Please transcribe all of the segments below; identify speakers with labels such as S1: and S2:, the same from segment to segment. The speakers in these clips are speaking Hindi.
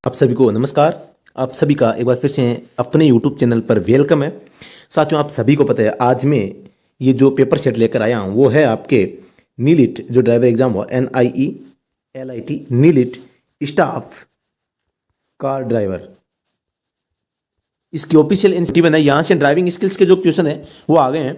S1: आप सभी को नमस्कार। आप सभी का एक बार फिर से अपने यूट्यूब चैनल पर वेलकम है। साथियों, आप सभी को पता है आज मैं ये जो पेपर सेट लेकर आया हूँ वो है आपके नीलिट जो ड्राइवर एग्जाम हुआ NIELIT NIELIT staff car driver, इसकी ऑफिशियल इंस्टीट्यूट है। यहाँ से ड्राइविंग स्किल्स के जो क्वेश्चन है वो आ गए हैं।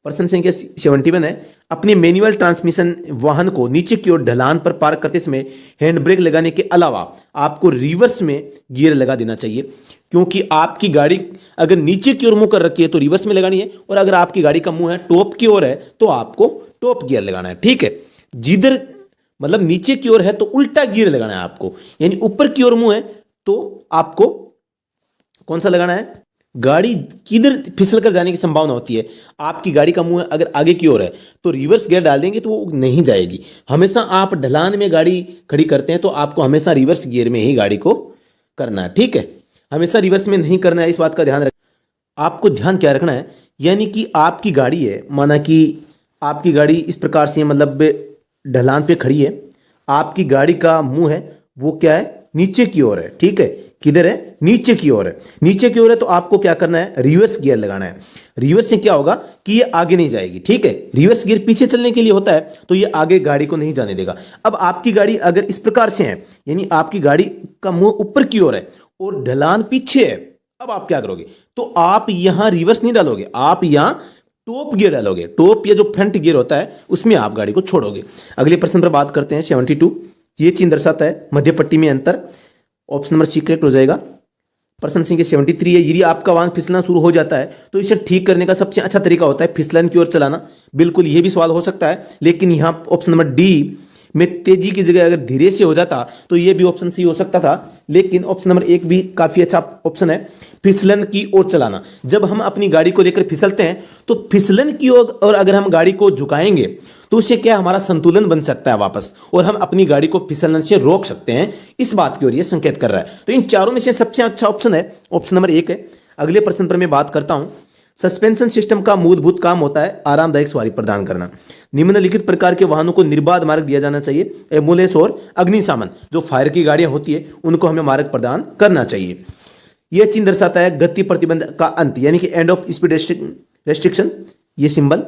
S1: प्रश्न संख्या 71 है। अपनी मैनुअल ट्रांसमिशन वाहन को नीचे की ओर ढलान पर पार्क करते समय हैंड ब्रेक लगाने के अलावा आपको रिवर्स में गियर लगा देना चाहिए, क्योंकि आपकी गाड़ी अगर नीचे की ओर मुंह कर रखी है तो रिवर्स में लगानी है, और अगर आपकी गाड़ी का मुंह है टॉप की ओर है तो आपको टॉप गियर लगाना है। ठीक है, जिधर मतलब नीचे की ओर है तो उल्टा गियर लगाना है आपको, यानी ऊपर की ओर मुंह है तो आपको कौन सा लगाना है, गाड़ी किधर फिसल कर जाने की संभावना होती है। आपकी गाड़ी का मुंह अगर आगे की ओर है तो रिवर्स गियर डाल देंगे तो वो नहीं जाएगी। हमेशा आप ढलान में गाड़ी खड़ी करते हैं तो आपको हमेशा रिवर्स गियर में ही गाड़ी को करना है। ठीक है, हमेशा रिवर्स में नहीं करना है, इस बात का ध्यान रख। आपको ध्यान क्या रखना है, यानी कि आपकी गाड़ी है, माना कि आपकी गाड़ी इस प्रकार से मतलब ढलान पे खड़ी है, आपकी गाड़ी का मुंह है वो क्या है, नीचे की ओर है। ठीक है, किधर है, नीचे की ओर है। नीचे की ओर है तो आपको क्या करना है, रिवर्स गियर लगाना है। रिवर्स से क्या होगा कि ये आगे नहीं जाएगी। ठीक है, रिवर्स गियर पीछे चलने के लिए होता है तो ये आगे गाड़ी को नहीं जाने देगा। अब आपकी गाड़ी अगर इस प्रकार से है, यानी आपकी गाड़ी का मुंह ऊपर की ओर है और ढलान पीछे है, अब आप क्या करोगे, तो आप यहां रिवर्स नहीं डालोगे, आप यहां टॉप गियर डालोगे। टॉप या जो फ्रंट गियर होता है उसमें आप गाड़ी को छोड़ोगे। अगले प्रश्न पर बात करते हैं 72। ये चिन्ह दर्शाता है मध्य पट्टी में अंतर। ऑप्शन नंबर सी करेक्ट हो जाएगा। प्रश्न संख्या 73 है। यदि आपका वाहन फिसलना शुरू हो जाता है तो इसे ठीक करने का सबसे अच्छा तरीका होता है फिसलन की ओर चलाना। बिल्कुल, यह भी सवाल हो सकता है, लेकिन यहां ऑप्शन नंबर डी में तेजी की जगह अगर धीरे से हो जाता तो यह भी ऑप्शन सी हो सकता था, लेकिन ऑप्शन नंबर एक भी काफी अच्छा ऑप्शन है, फिसलन की ओर चलाना। जब हम अपनी गाड़ी को लेकर फिसलते हैं तो फिसलन की ओर, और अगर हम गाड़ी को झुकाएंगे तो उससे क्या हमारा संतुलन बन सकता है वापस, और हम अपनी गाड़ी को फिसलने से रोक सकते हैं। इस बात की ओर यह संकेत कर रहा है। तो इन चारों में से सबसे अच्छा ऑप्शन है ऑप्शन नंबर एक है। अगले प्रश्न पर मैं बात करता हूं। सस्पेंशन सिस्टम का मूलभूत काम होता है आरामदायक सवारी प्रदान करना। निम्नलिखित प्रकार के वाहनों को निर्बाध मार्ग दिया जाना चाहिए। एम्बुलेंस और अग्निशमन जो फायर की गाड़ियां होती है उनको हमें मार्ग प्रदान करना चाहिए। यह चिन्ह दर्शाता है गति प्रतिबंध का अंत, यानी कि एंड ऑफ स्पीड रेस्ट्रिक्शन, ये सिंबल।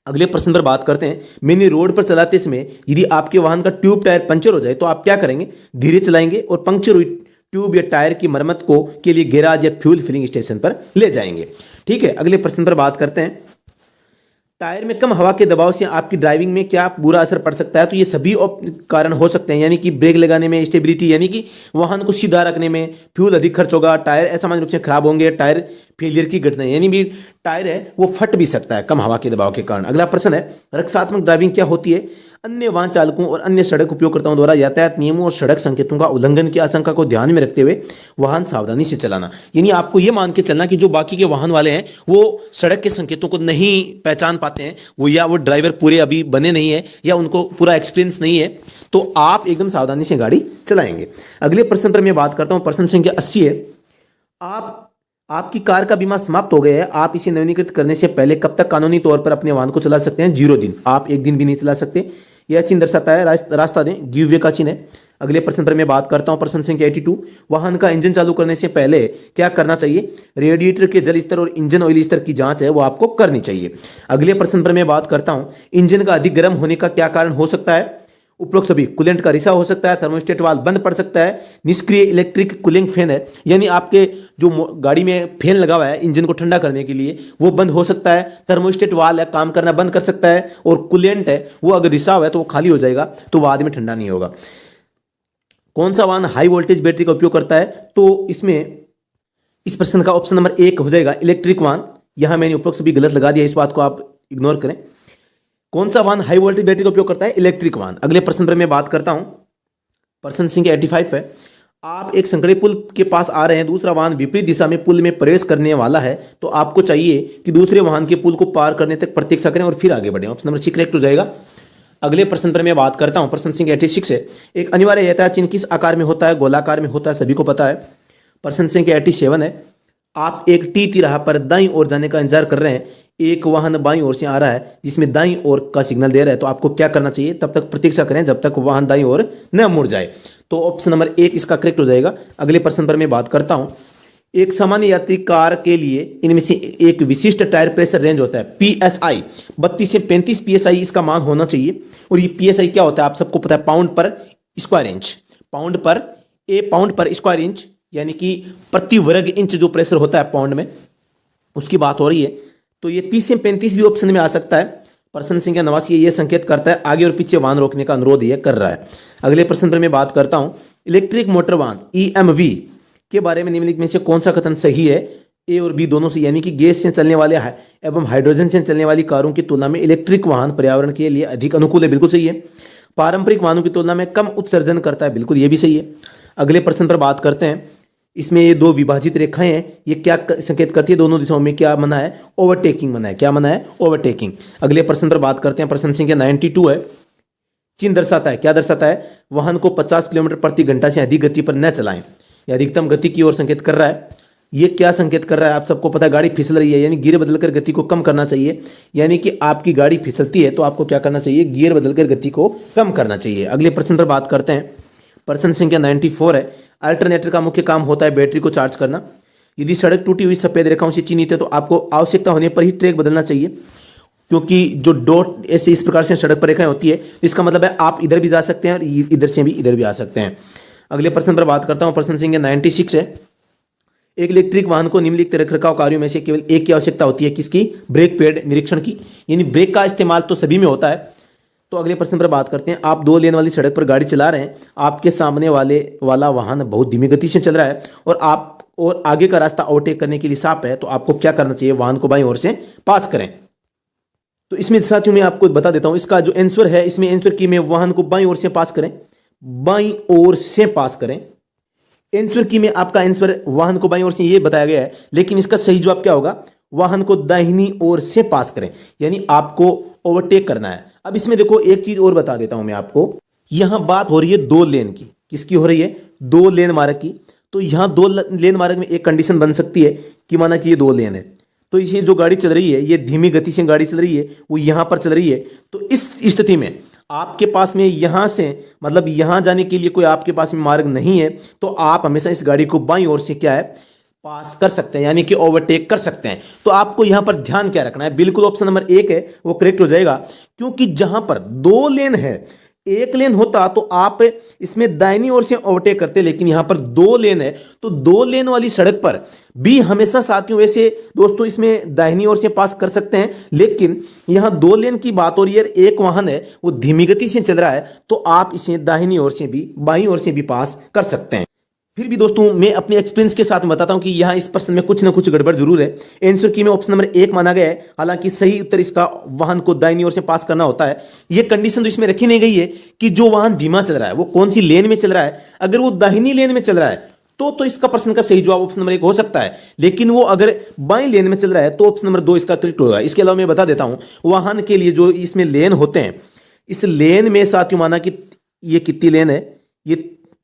S1: अगले प्रश्न पर बात करते हैं। मैंने रोड पर चलाते समय यदि आपके वाहन का ट्यूब टायर पंचर हो जाए तो आप क्या करेंगे, धीरे चलाएंगे और पंक्चर हुई ट्यूब या टायर की मरम्मत को के लिए गैराज या फ्यूल फिलिंग स्टेशन पर ले जाएंगे। ठीक है, अगले प्रश्न पर बात करते हैं। टायर में कम हवा के दबाव से आपकी ड्राइविंग में क्या बुरा असर पड़ सकता है, तो ये सभी कारण हो सकते हैं, यानी कि ब्रेक लगाने में, स्टेबिलिटी यानी कि वाहन को सीधा रखने में, फ्यूल अधिक खर्च होगा, टायर असामान्य रूप से खराब होंगे, टायर फेलियर की घटना, यानी भी टायर है वो फट भी सकता है कम हवा के दबाव के कारण। अगला प्रश्न है, रक्षात्मक ड्राइविंग क्या होती है। अन्य वाहन चालकों और अन्य सड़क उपयोगकर्ताओं द्वारा यातायात नियमों और सड़क संकेतों का उल्लंघन की आशंका को ध्यान में रखते हुए वाहन सावधानी से चलाना। यानी आपको यह मान के चलना कि जो बाकी के वाहन वाले हैं वो सड़क के संकेतों को नहीं पहचान पाते हैं, वो या वो ड्राइवर पूरे अभी बने नहीं है या उनको पूरा एक्सपीरियंस नहीं है, तो आप एकदम सावधानी से गाड़ी चलाएंगे। अगले प्रश्न पर मैं बात करता हूं। प्रश्न संख्या 80 है। आपकी कार का बीमा समाप्त हो गया है, आप इसे नवीनीकृत करने से पहले कब तक कानूनी तौर पर अपने वाहन को चला सकते हैं, 0 दिन। आप एक दिन भी नहीं चला सकते। यह चिन्ह दर्शाता है रास्ता दें, गिव वे का चिन्ह है। अगले प्रश्न पर मैं बात करता हूं। प्रश्न संख्या 82। वाहन का इंजन चालू करने से पहले क्या करना चाहिए, रेडिएटर के जल स्तर और इंजन ऑयल स्तर की जांच है वो आपको करनी चाहिए। अगले प्रश्न पर मैं बात करता हूं। इंजन का अधिक गर्म होने का क्या कारण हो सकता है, उपरोक्त सभी। कूलेंट का रिसाव हो सकता है, थर्मोस्टेट वाल्व बंद पड़ सकता है, निष्क्रिय इलेक्ट्रिक कूलिंग फैन है, यानी आपके जो गाड़ी में फैन लगा हुआ है इंजन को ठंडा करने के लिए वो बंद हो सकता है, थर्मोस्टेट वाल्व है काम करना बंद कर सकता है, और कूलेंट है वो अगर रिसाव है तो वो खाली हो जाएगा तो बाद में ठंडा नहीं होगा। कौन सा वाहन हाई वोल्टेज बैटरी का उपयोग करता है, तो इसमें इस प्रश्न का ऑप्शन नंबर 1 हो जाएगा इलेक्ट्रिक वाहन। यहां मैंने उपरोक्त सभी गलत लगा दिया, इस बात को आप इग्नोर करें। कौन सा वाहन हाई वोल्टेज बैटरी का उपयोग करता है, इलेक्ट्रिक वाहन। अगले प्रश्न पर मैं बात करता हूं। प्रश्न संख्या 85 है। आप एक संकरे पुल के पास आ रहे हैं, दूसरा वाहन विपरीत दिशा में पुल में प्रवेश करने वाला है, तो आपको चाहिए कि दूसरे वाहन के पुल को पार करने तक प्रतीक्षा करें और फिर आगे बढ़ें। ऑप्शन नंबर सी करेक्ट हो जाएगा। अगले प्रश्न पर मैं बात करता हूं। प्रश्न संख्या 86 है। एक अनिवार्य यातायात चिन्ह किस आकार में होता है, गोलाकार में होता है, सभी को पता है। प्रश्न संख्या 87 है। आप एक टी तिराहा पर दाईं ओर जाने का इंतजार कर रहे हैं, एक वाहन बाईं ओर से आ रहा है जिसमें दाईं ओर का सिग्नल दे रहा है, तो आपको क्या करना चाहिए, तब तक प्रतीक्षा करें जब तक वाहन दाईं ओर न मुड़ जाए। तो ऑप्शन नंबर 1 इसका करेक्ट हो जाएगा। अगले प्रश्न पर मैं बात करता हूं। एक सामान्य यात्री कार के लिए इनमें से एक विशिष्ट टायर प्रेशर रेंज होता है पीएसआई, 32 से 35 पीएसआई इसका मान होना चाहिए। और ये पीएसआई क्या होता है आप सबको पता है, पाउंड पर स्क्वायर इंच, पाउंड पर स्क्वायर इंच, यानी कि प्रति वर्ग इंच जो प्रेशर होता है पाउंड में, उसकी बात हो रही है। तो ये 30 से 35 भी ऑप्शन में आ सकता है। प्रश्न संख्या 89 ये संकेत करता है आगे और पीछे वाहन रोकने का अनुरोध ये कर रहा है। अगले प्रश्न पर मैं बात करता हूं। इलेक्ट्रिक मोटर वाहन ईएमवी के बारे में निम्नलिखित में से कौन सा कथन सही है? ए और बी दोनों से, यानी कि गैस से चलने वाले एवं हाइड्रोजन से चलने वाली कारों की तुलना में इलेक्ट्रिक वाहन पर्यावरण के लिए अधिक अनुकूल है, बिल्कुल सही है। पारंपरिक वाहनों की तुलना में कम उत्सर्जन करता है, बिल्कुल ये भी सही है। अगले प्रश्न पर बात करते हैं। इसमें ये दो विभाजित रेखाएं हैं, ये क्या संकेत करती है? दोनों दिशाओं में क्या मना है? ओवरटेकिंग मना है। क्या मना है? ओवरटेकिंग। अगले प्रश्न पर बात करते हैं। प्रश्न संख्या 92 है। चिन्ह दर्शाता है, क्या दर्शाता है? वाहन को 50 किलोमीटर प्रति घंटा से अधिक गति पर न चलाएं। यह अधिकतम गति की ओर संकेत कर रहा है। ये क्या संकेत कर रहा है? आप सबको पता है गाड़ी फिसल रही है, यानी गियर बदलकर गति को कम करना चाहिए। यानी कि आपकी गाड़ी फिसलती है तो आपको क्या करना चाहिए? गियर बदलकर गति को कम करना चाहिए। अगले प्रश्न पर बात करते हैं। प्रश्न संख्या 94 है। अल्टरनेटर का मुख्य काम होता है बैटरी को चार्ज करना। यदि सड़क टूटी हुई सफेद रेखाओं से चिन्हित है तो आपको आवश्यकता होने पर ही ट्रैक बदलना चाहिए, क्योंकि जो डॉट ऐसे इस प्रकार से सड़क पर रेखाएं होती है, इसका मतलब है आप इधर भी जा सकते हैं और इधर से भी इधर भी आ सकते हैं। अगले प्रश्न पर बात करता हूं। प्रश्न संख्या 96 है। एक इलेक्ट्रिक वाहन को निम्नलिखित रखरखाव कार्यों में से केवल एक की आवश्यकता होती है, किसकी? ब्रेक पैड निरीक्षण की। यानी ब्रेक का इस्तेमाल तो सभी में होता है। तो अगले प्रश्न पर बात करते हैं। आप 2 लेन वाली सड़क पर गाड़ी चला रहे हैं, आपके सामने वाला वाहन बहुत धीमी गति से चल रहा है और आगे का रास्ता ओवरटेक करने के लिए साफ है, तो आपको क्या करना चाहिए? वाहन को बाईं ओर से पास करें। तो इसमें साथियों मैं आपको बता देता हूं, इसका जो आंसर है, इसमें आंसर की में वाहन को बाईं ओर से पास करें, बाईं ओर से पास करें। आंसर की में आपका आंसर वाहन को बाईं ओर से ये बताया गया है, लेकिन इसका सही जवाब क्या होगा? वाहन को दाहिनी ओर से पास करें, यानी आपको ओवरटेक करना है। अब इसमें देखो एक चीज और बता देता हूं मैं आपको। यहां बात हो रही है 2 लेन की। किसकी हो रही है? 2 लेन मार्ग की। तो यहां 2 लेन मार्ग में एक कंडीशन बन सकती है कि माना कि ये 2 लेन है, तो इसे जो गाड़ी चल रही है, ये धीमी गति से गाड़ी चल रही है, वो यहां पर चल रही है। तो इस स्थिति में आपके पास में यहां से, मतलब यहां जाने के लिए कोई आपके पास में मार्ग नहीं है, तो आप हमेशा इस गाड़ी को बाईं ओर से क्या है? पास कर सकते हैं, यानी कि ओवरटेक कर सकते हैं। तो आपको यहां पर ध्यान क्या रखना है? बिल्कुल ऑप्शन नंबर 1 है वो करेक्ट हो जाएगा, क्योंकि जहां पर 2 लेन है, 1 लेन होता तो आप इसमें दाहिनी ओर से ओवरटेक करते, लेकिन यहां पर 2 लेन है, तो 2 लेन वाली सड़क पर भी हमेशा साथियों, वैसे दोस्तों इसमें दाहिनी ओर से पास कर सकते हैं, लेकिन यहां 2 लेन की बात हो रही है, एक वाहन है वो धीमी गति से चल रहा है, तो आप इसे दाहिनी ओर से भी बाईं ओर से भी पास कर सकते हैं। फिर भी दोस्तों मैं अपने एक्सपीरियंस के साथ बताता हूं कि यहां इस प्रश्न में कुछ ना कुछ गड़बड़ जरूर है। आंसर की में ऑप्शन नंबर 1 माना गया है, हालांकि सही उत्तर इसका वाहन को दाहिनी ओर से पास करना होता है। यह कंडीशन तो इसमें रखी नहीं गई है कि जो वाहन धीमा चल रहा है वो कौन सी लेन में चल रहा है। अगर वो दाहिनी लेन में चल रहा है तो इसका प्रश्न का सही जवाब ऑप्शन नंबर 1 हो सकता है, लेकिन वो अगर बाईं लेन में चल रहा है तो ऑप्शन नंबर 2 इसका करेक्ट होगा। इसके अलावा मैं बता देता हूं, वाहन के लिए जो इसमें लेन होते हैं, इस लेन में साथियों माना कि ये कितनी लेन है? ये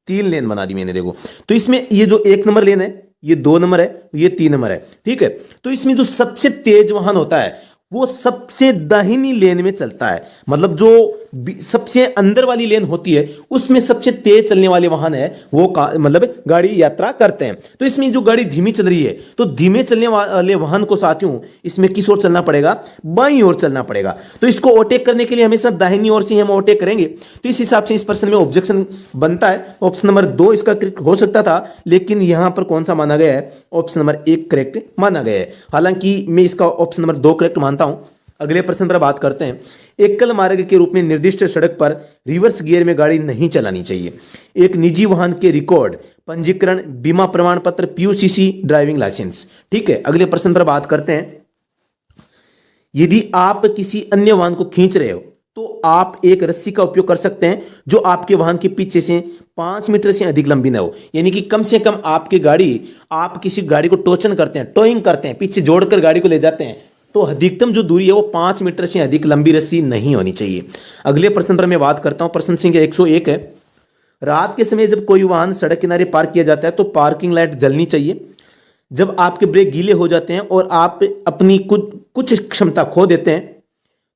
S1: 3 लेन बना दी मैंने, देखो। तो इसमें ये जो 1 नंबर लेन है, ये 2 नंबर है, ये 3 नंबर है, ठीक है। तो इसमें जो सबसे तेज वाहन होता है वो सबसे दाहिनी लेन में चलता है, मतलब जो सबसे अंदर वाली लेन होती है उसमें सबसे तेज चलने वाले वाहन है वो मतलब गाड़ी यात्रा करते हैं। तो इसमें जो गाड़ी धीमी चल रही है, तो धीमे चलने वाले वाहन को साथियों इसमें किस ओर चलना पड़ेगा? बाईं ओर चलना पड़ेगा। तो इसको ओवरटेक करने के लिए हमेशा दाहिनी ओर से हम ओवरटेक करेंगे। तो इस हिसाब से इस प्रश्न में ऑब्जेक्शन बनता है, ऑप्शन नंबर 2 इसका करेक्ट हो सकता था, लेकिन यहां पर कौन सा माना गया है? ऑप्शन नंबर 1 करेक्ट माना गया है। हालांकि मैं इसका ऑप्शन नंबर 2 करेक्ट मानता हूं। अगले प्रश्न पर बात करते हैं। एकल मार्ग के रूप में निर्दिष्ट सड़क पर रिवर्स गियर में गाड़ी नहीं चलानी चाहिए। एक निजी वाहन के रिकॉर्ड, पंजीकरण, बीमा प्रमाण पत्र, पीयूसीसी, ड्राइविंग लाइसेंस, ठीक है। अगले प्रश्न पर बात करते हैं। यदि आप किसी अन्य वाहन को खींच रहे हो तो आप एक रस्सी का उपयोग कर सकते हैं जो आपके वाहन के पीछे से 5 मीटर से अधिक लंबी ना हो, यानी कि कम से कम आप किसी गाड़ी को टोचन करते हैं, टोइंग करते हैं, पीछे जोड़कर गाड़ी को ले जाते हैं, तो अधिकतम जो दूरी है वो 5 मीटर से अधिक लंबी रस्सी नहीं होनी चाहिए। अगले प्रश्न पर मैं बात करता हूं। प्रश्न संख्या 101 है। रात के समय जब कोई वाहन सड़क किनारे पार्क किया जाता है तो पार्किंग लाइट जलनी चाहिए। जब आपके ब्रेक गीले हो जाते हैं और आप अपनी कुछ क्षमता खो देते हैं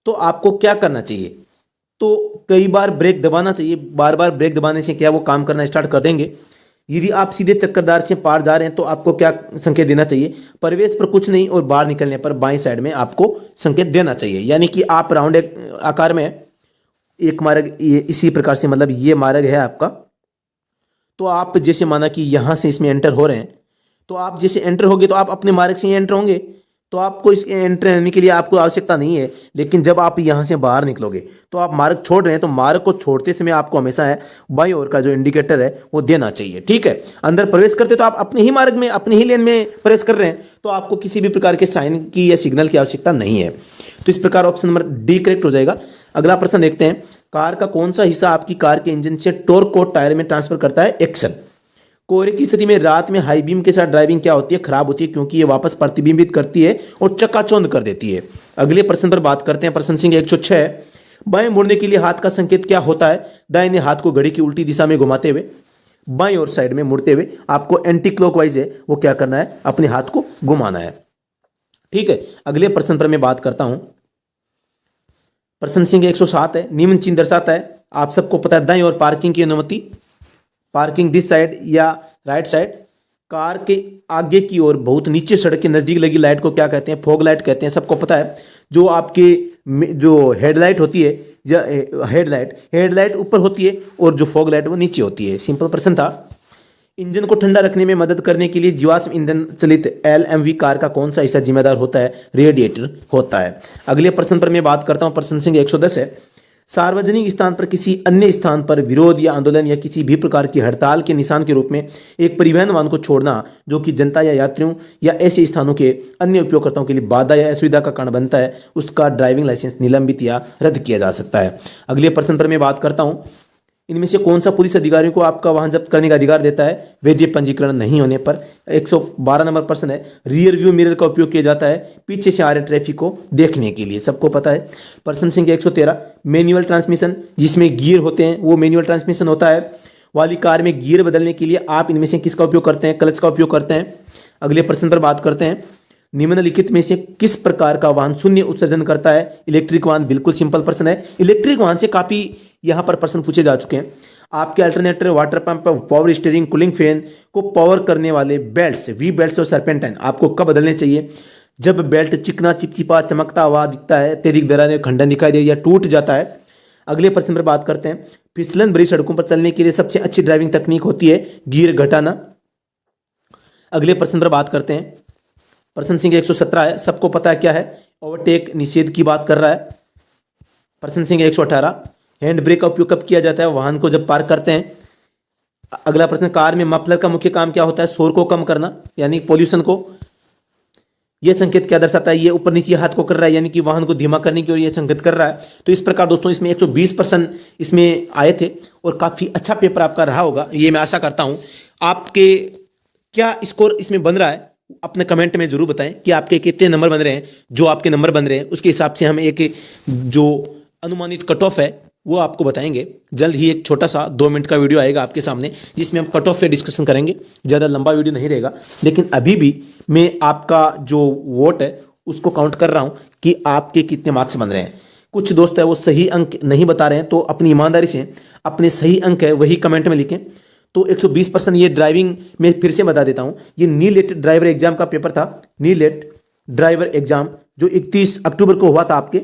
S1: तो आपको क्या करना चाहिए? तो कई बार ब्रेक दबाना चाहिए। बार बार ब्रेक दबाने से क्या वो काम करना स्टार्ट कर देंगे। यदि आप सीधे चक्करदार से पार जा रहे हैं तो आपको क्या संकेत देना चाहिए, प्रवेश पर कुछ नहीं और बाहर निकलने पर बाएं साइड में आपको संकेत देना चाहिए। यानी कि आप राउंड आकार में एक मार्ग ये इसी प्रकार से, मतलब ये मार्ग है आपका, तो आप जैसे माना कि यहां से इसमें एंटर हो रहे हैं, तो आप जैसे एंटर होंगे तो आप अपने मार्ग से एंटर होंगे, तो आपको इस एंटर होने के लिए आपको आवश्यकता नहीं है। लेकिन जब आप यहां से बाहर निकलोगे तो आप मार्ग छोड़ रहे हैं, तो मार्ग को छोड़ते समय आपको हमेशा है बाईं ओर का जो इंडिकेटर है वो देना चाहिए। ठीक है, अंदर प्रवेश करते तो आप अपने ही मार्ग में, अपने ही लेन में प्रवेश कर रहे हैं, तो आपको किसी भी प्रकार के साइन की या सिग्नल की आवश्यकता नहीं है। तो इस प्रकार ऑप्शन नंबर डी करेक्ट हो जाएगा। अगला प्रश्न देखते हैं, कार का कौन सा हिस्सा आपकी कार के इंजन से टॉर्क को टायर में ट्रांसफर करता है? एक्सल। कोहरे की स्थिति में रात में हाई बीम के साथ ड्राइविंग क्या होती है? खराब होती है, क्योंकि ये वापस प्रतिबिंबित करती है और चकाचौंध कर देती है। अगले प्रश्न पर बात करते हैं, प्रश्न संख्या 106, बाएं मुड़ने के लिए हाथ का संकेत क्या होता है? दाहिने हाथ को घड़ी की उल्टी दिशा में घुमाते हुए बाएं ओर साइड में मुड़ते हुए आपको एंटी क्लॉकवाइज है वो क्या करना है? अपने हाथ को घुमाना है। ठीक है, अगले प्रश्न पर मैं बात करता हूं। प्रश्न संख्या 107 है, निम्न चिन्ह दर्शाता है, आप सबको पता है दाईं ओर पार्किंग की अनुमति, पार्किंग दिस साइड या राइट साइड। कार के आगे की ओर बहुत नीचे सड़क के नजदीक लगी लाइट को क्या कहते हैं? फॉग लाइट कहते हैं, सबको पता है। जो आपकी जो हेडलाइट होती है, हेडलाइट ऊपर होती है और जो फॉग लाइट वो नीचे होती है। सिंपल प्रश्न था। इंजन को ठंडा रखने में मदद करने के लिए जीवाश्म ईंधन चलित एलएमवी कार का कौन सा हिस्सा जिम्मेदार होता है? रेडिएटर होता है। अगले प्रश्न पर मैं बात करता हूं, प्रश्न संख्या 110 है, सार्वजनिक स्थान पर किसी अन्य स्थान पर विरोध या आंदोलन या किसी भी प्रकार की हड़ताल के निशान के रूप में एक परिवहन वाहन को छोड़ना जो कि जनता या यात्रियों या ऐसे स्थानों के अन्य उपयोगकर्ताओं के लिए बाधा या असुविधा का कारण बनता है, उसका ड्राइविंग लाइसेंस निलंबित या रद्द किया जा सकता है। अगले प्रश्न पर मैं बात करता हूं, इनमें से कौन सा पुलिस अधिकारियों को आपका वाहन जब्त करने का अधिकार देता है? वैध पंजीकरण नहीं होने पर। 112 नंबर प्रश्न है, रियर व्यू मिरर का उपयोग किया जाता है पीछे से आ रहे ट्रैफिक को देखने के लिए, सबको पता है। प्रश्न संख्या 113, मैनुअल ट्रांसमिशन जिसमें गियर होते हैं वो मैनुअल ट्रांसमिशन होता है वाली कार में गियर बदलने के लिए आप इनमें से किसका उपयोग करते हैं? क्लच का उपयोग करते हैं। अगले प्रश्न पर बात करते हैं, निम्नलिखित में से किस प्रकार का वाहन शून्य उत्सर्जन करता है? इलेक्ट्रिक वाहन। बिल्कुल सिंपल प्रश्न है, इलेक्ट्रिक वाहन से काफी यहां पर प्रश्न पूछे जा चुके हैं। आपके alternator, water pump, power steering, cooling fan को पावर करने वाले बेल्ट्स, वी बेल्ट्स और सर्पेंटाइन आपको कब बदलने चाहिए? जब बेल्ट चिकना, चिपचिपा, चमकता हुआ दिखता है, अत्यधिक दरारें, खंडन दिखाई दे या टूट जाता है। अगले प्रश्न पर बात करते हैं, फिसलन भरी सड़कों पर चलने के लिए सबसे अच्छी ड्राइविंग तकनीक होती है गियर घटाना। अगले प्रश्न पर बात करते हैं, प्रश्न संख्या 117 है, सबको पता है क्या है? ओवरटेक निषेध की बात कर रहा है। प्रश्न संख्या 118, हैंड ब्रेक का उपयोग कब किया जाता है? वाहन को जब पार्क करते हैं। अगला प्रश्न, कार में मफलर का मुख्य काम क्या होता है? शोर को कम करना यानी पोल्यूशन को। यह संकेत क्या दर्शाता है? ये ऊपर नीचे हाथ को कर रहा है यानी कि वाहन को धीमा करने की ओर यह संकेत कर रहा है। तो इस प्रकार दोस्तों इसमें 120 प्रश्न इसमें आए थे और काफी अच्छा पेपर आपका रहा होगा, ये मैं आशा करता हूं। आपके क्या स्कोर इसमें बन रहा है अपने कमेंट में जरूर बताएं कि आपके कितने नंबर बन रहे हैं। जो आपके नंबर बन रहे हैं उसके हिसाब से हम एक जो अनुमानित कट ऑफ है वो आपको बताएंगे। जल्द ही एक छोटा सा 2 मिनट का वीडियो आएगा आपके सामने जिसमें हम कट ऑफ पे डिस्कशन करेंगे। ज़्यादा लंबा वीडियो नहीं रहेगा, लेकिन अभी भी मैं आपका जो वोट है उसको काउंट कर रहा हूँ कि आपके कितने मार्क्स बन रहे हैं। कुछ दोस्त है वो सही अंक नहीं बता रहे हैं, तो अपनी ईमानदारी से अपने सही अंक है वही कमेंट में लिखें। तो 120% ये ड्राइविंग में फिर से बता देता हूं, ये नीलेट ड्राइवर एग्जाम का पेपर था। नीलेट ड्राइवर एग्जाम जो 31 अक्टूबर को हुआ था आपके,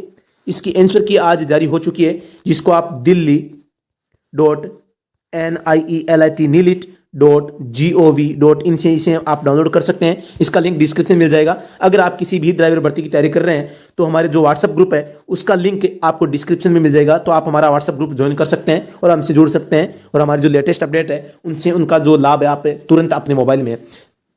S1: इसकी आंसर की आज जारी हो चुकी है, जिसको आप delhi.nilit.gov.in से इसे आप डाउनलोड कर सकते हैं। इसका लिंक डिस्क्रिप्शन मिल जाएगा। अगर आप किसी भी ड्राइवर भर्ती की तैयारी कर रहे हैं तो हमारे जो व्हाट्सएप ग्रुप है उसका लिंक आपको डिस्क्रिप्शन में मिल जाएगा, तो आप हमारा व्हाट्सएप ग्रुप ज्वाइन कर सकते हैं और हमसे जुड़ सकते हैं और हमारी जो लेटेस्ट अपडेट है उनसे उनका जो लाभ है आप तुरंत अपने मोबाइल में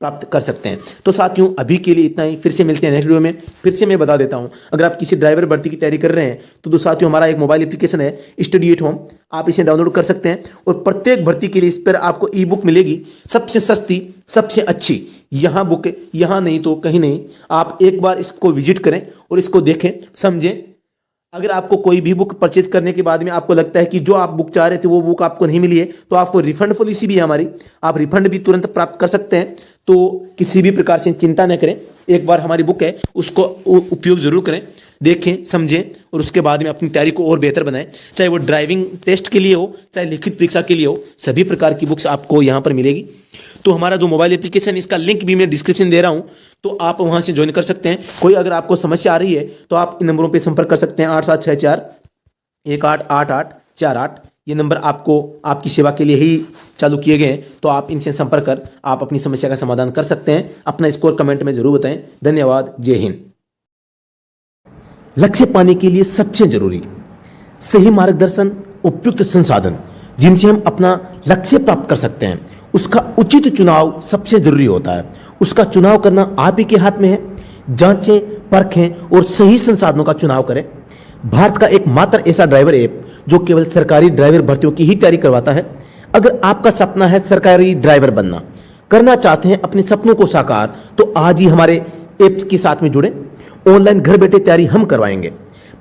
S1: प्राप्त कर सकते हैं। तो साथियों अभी के लिए इतना ही, फिर से मिलते हैं नेक्स्ट वीडियो में। फिर से मैं बता देता हूं, अगर आप किसी ड्राइवर भर्ती की तैयारी कर रहे हैं तो साथियों हमारा एक मोबाइल एप्लीकेशन है स्टडी एट होम, आप इसे डाउनलोड कर सकते हैं और प्रत्येक भर्ती के लिए इस पर आपको ई बुक मिलेगी, सबसे सस्ती, सबसे अच्छी। यहाँ बुक, यहाँ नहीं तो कहीं नहीं। आप एक बार इसको विजिट करें और इसको देखें, समझें। अगर आपको कोई भी बुक परचेज करने के बाद में आपको लगता है कि जो आप बुक चाह रहे थे वो बुक आपको नहीं मिली है, तो आपको रिफंड पॉलिसी भी है हमारी, आप रिफंड भी तुरंत प्राप्त कर सकते हैं। तो किसी भी प्रकार से चिंता न करें, एक बार हमारी बुक है उसको उपयोग जरूर करें। देखें, समझें और उसके बाद में अपनी तैयारी को और बेहतर बनाएं। चाहे वो ड्राइविंग टेस्ट के लिए हो, चाहे लिखित परीक्षा के लिए हो, सभी प्रकार की बुक्स आपको यहाँ पर मिलेगी। तो हमारा जो मोबाइल एप्लीकेशन, इसका लिंक भी मैं डिस्क्रिप्शन दे रहा हूँ, तो आप वहाँ से ज्वाइन कर सकते हैं। कोई अगर आपको समस्या आ रही है तो आप इन नंबरों पर संपर्क कर सकते हैं। 8764188848 ये नंबर आपको आपकी सेवा के लिए ही चालू किए गए हैं, तो आप इनसे संपर्क कर आप अपनी समस्या का समाधान कर सकते हैं। अपना स्कोर कमेंट में जरूर बताएं। धन्यवाद। जय हिंद। लक्ष्य पाने के लिए सबसे जरूरी सही मार्गदर्शन, उपयुक्त संसाधन जिनसे हम अपना लक्ष्य प्राप्त कर सकते हैं, उसका उचित चुनाव सबसे जरूरी होता है। उसका चुनाव करना आप ही के हाथ में है। जांचें, परखें और सही संसाधनों का चुनाव करें। भारत का एकमात्र ऐसा ड्राइवर ऐप जो केवल सरकारी ड्राइवर भर्तियों की ही तैयारी करवाता है। अगर आपका सपना है सरकारी ड्राइवर बनना, करना चाहते हैं अपने सपनों को साकार, तो आज ही हमारे ऐप के साथ में जुड़ें। ऑनलाइन घर बैठे तैयारी हम करवाएंगे।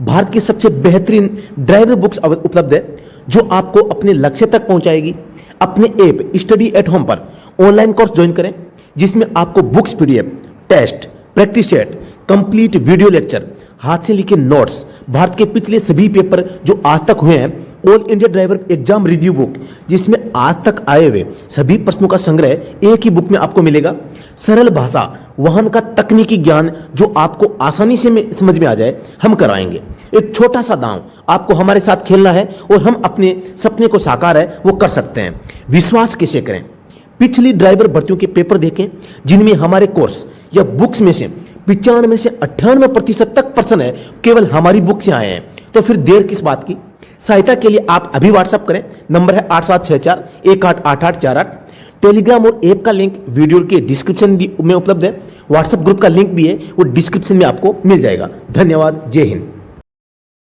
S1: भारत की सबसे बेहतरीन ड्राइवर बुक्स उपलब्ध है जो आपको अपने लक्ष्य तक पहुंचाएगी। अपने ऐप स्टडी एट होम पर ऑनलाइन कोर्स ज्वाइन करें, जिसमें आपको books, PDF, test, practice set, complete video lecture, हाथ से लिखे नोट्स, भारत के पिछले सभी पेपर जो आज तक हुए हैं, all India driver exam review book जिसमें आज तक आए हुए सभी प्रश्नों का संग्रह एक ही बुक में आपको मिलेगा। सरल भाषा, वाहन का तकनीकी ज्ञान जो आपको आसानी से समझ में आ जाए, हम कराएंगे। एक छोटा सा दांव आपको हमारे साथ खेलना है और हम अपने सपने को साकार है वो कर सकते हैं। विश्वास कैसे करें? पिछली ड्राइवर भर्तियों के पेपर देखें जिनमें हमारे कोर्स या बुक्स में से 95 से 98% तक प्रश्न है केवल हमारी बुक से आए हैं। तो फिर देर किस बात की? सहायता के लिए आप अभी व्हाट्सएप करें। नंबर है 8764188848। टेलीग्राम और ऐप का लिंक वीडियो के डिस्क्रिप्शन में उपलब्ध है। व्हाट्सएप ग्रुप का लिंक भी है, वो डिस्क्रिप्शन में आपको मिल जाएगा। धन्यवाद। जय हिंद।